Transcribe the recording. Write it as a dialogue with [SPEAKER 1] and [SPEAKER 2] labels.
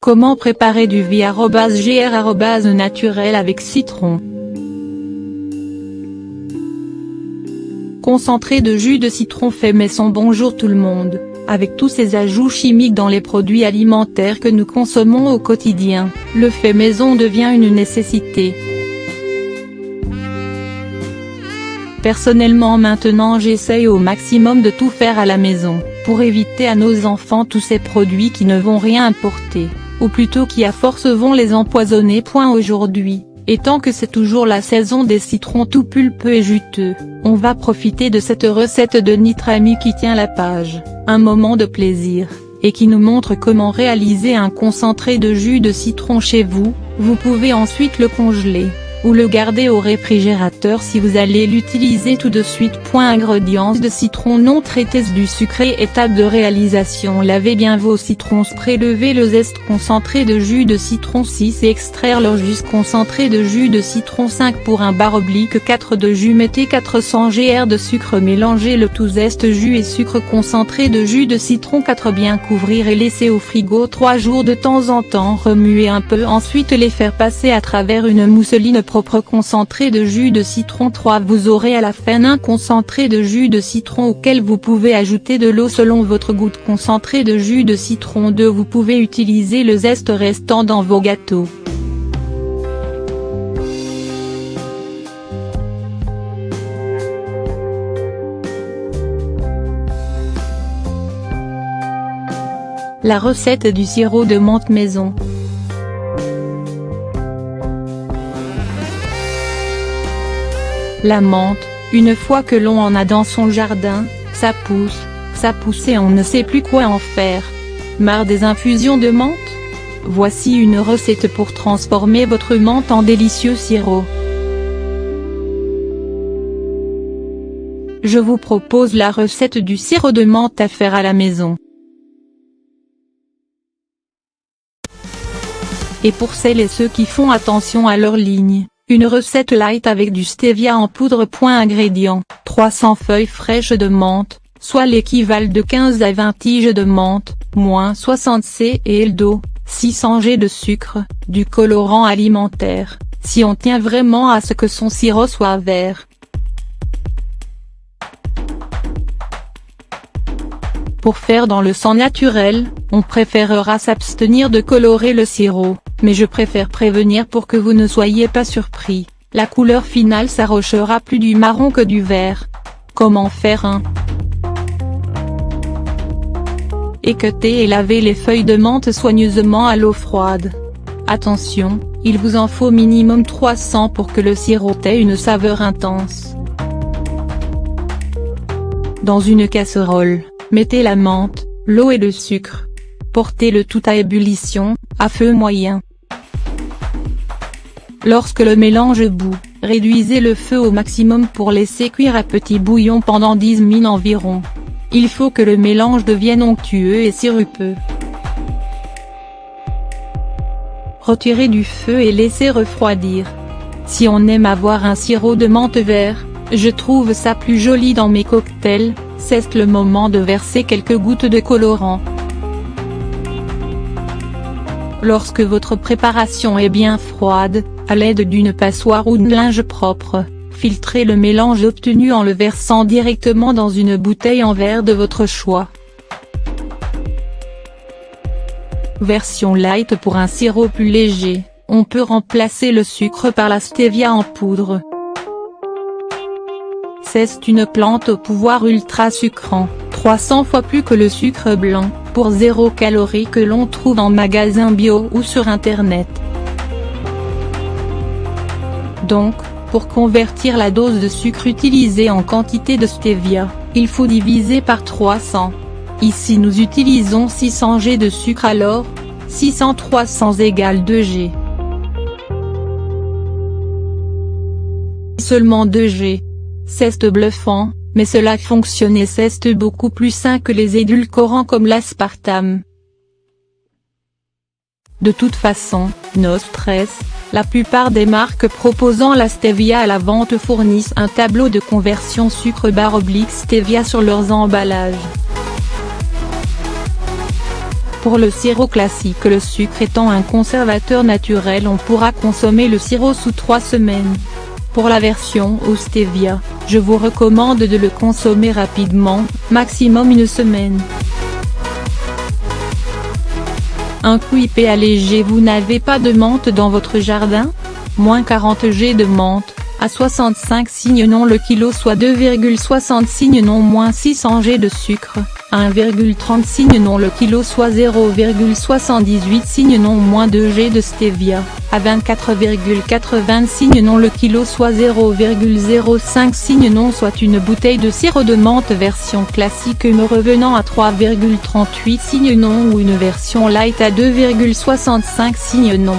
[SPEAKER 1] Comment préparer du V@gr@ naturel avec citron. Concentré de jus de citron fait maison. Bonjour tout le monde. Avec tous ces ajouts chimiques dans les produits alimentaires que nous consommons au quotidien, le fait maison devient une nécessité. Personnellement maintenant j'essaye au maximum de tout faire à la maison, pour éviter à nos enfants tous ces produits qui ne vont rien apporter, ou plutôt qui à force vont les empoisonner. Aujourd'hui, et tant que c'est toujours la saison des citrons tout pulpeux et juteux, on va profiter de cette recette de notre ami qui tient la page, un moment de plaisir, et qui nous montre comment réaliser un concentré de jus de citron chez vous. Vous pouvez ensuite le congeler, ou le garder au réfrigérateur si vous allez l'utiliser tout de suite. Ingrédients de citron non traités, du sucré. Étape de réalisation: lavez bien vos citrons, prélever le zeste concentré de jus de citron 6 et extraire leur jus concentré de jus de citron 5 pour un bar/4 de jus. Mettez 400 g de sucre, mélangez le tout, zeste, jus et sucre concentré de jus de citron 4, bien couvrir et laisser au frigo 3 jours. De temps en temps remuer un peu, ensuite les faire passer à travers une mousseline propre. Concentré de jus de citron 3. Vous aurez à la fin un concentré de jus de citron auquel vous pouvez ajouter de l'eau selon votre goût. Concentré de jus de citron 2. Vous pouvez utiliser le zeste restant dans vos gâteaux. La recette du sirop de menthe maison. La menthe, une fois que l'on en a dans son jardin, ça pousse et on ne sait plus quoi en faire. Marre des infusions de menthe? Voici une recette pour transformer votre menthe en délicieux sirop. Je vous propose la recette du sirop de menthe à faire à la maison. Et pour celles et ceux qui font attention à leur ligne, une recette light avec du stevia en poudre. Ingrédients: 300 feuilles fraîches de menthe, soit l'équivalent de 15 à 20 tiges de menthe, moins 60 cl d'eau, 600 g de sucre, du colorant alimentaire, si on tient vraiment à ce que son sirop soit vert. Pour faire dans le sang naturel, on préférera s'abstenir de colorer le sirop, mais je préfère prévenir pour que vous ne soyez pas surpris. La couleur finale s'approchera plus du marron que du vert. Comment faire un? Équeuter et laver les feuilles de menthe soigneusement à l'eau froide. Attention, il vous en faut minimum 300 pour que le sirop ait une saveur intense. Dans une casserole, mettez la menthe, l'eau et le sucre. Portez le tout à ébullition, à feu moyen. Lorsque le mélange bout, réduisez le feu au maximum pour laisser cuire à petit bouillon pendant 10 minutes environ. Il faut que le mélange devienne onctueux et sirupeux. Retirez du feu et laissez refroidir. Si on aime avoir un sirop de menthe vert, je trouve ça plus joli dans mes cocktails. C'est le moment de verser quelques gouttes de colorant. Lorsque votre préparation est bien froide, à l'aide d'une passoire ou de linge propre, filtrez le mélange obtenu en le versant directement dans une bouteille en verre de votre choix. Version light. Pour un sirop plus léger, on peut remplacer le sucre par la stevia en poudre. C'est une plante au pouvoir ultra sucrant, 300 fois plus que le sucre blanc, pour 0 calories, que l'on trouve en magasin bio ou sur internet. Donc, pour convertir la dose de sucre utilisée en quantité de stevia, il faut diviser par 300. Ici nous utilisons 600 g de sucre, alors 600 300 égale 2 g. Seulement 2 g. C'est bluffant, mais cela fonctionne et c'est beaucoup plus sain que les édulcorants comme l'aspartame. De toute façon, no stress, la plupart des marques proposant la stevia à la vente fournissent un tableau de conversion sucre/stevia sur leurs emballages. Pour le sirop classique, le sucre étant un conservateur naturel, on pourra consommer le sirop sous 3 semaines. Pour la version au stevia, je vous recommande de le consommer rapidement, maximum 1 semaine. Un QIP allégé. Vous n'avez pas de menthe dans votre jardin? Moins 40 g de menthe, à 65 cygnes non le kilo, soit 2,60 cygnes non, moins 600 g de sucre, à 1,30 cygnes non le kilo, soit 0,78 cygnes non, moins 2 g de stevia, à 24,80 cygnes non le kilo, soit 0,05 cygnes non, soit une bouteille de sirop de menthe version classique me revenant à 3,38 cygnes non, ou une version light à 2,65 cygnes non.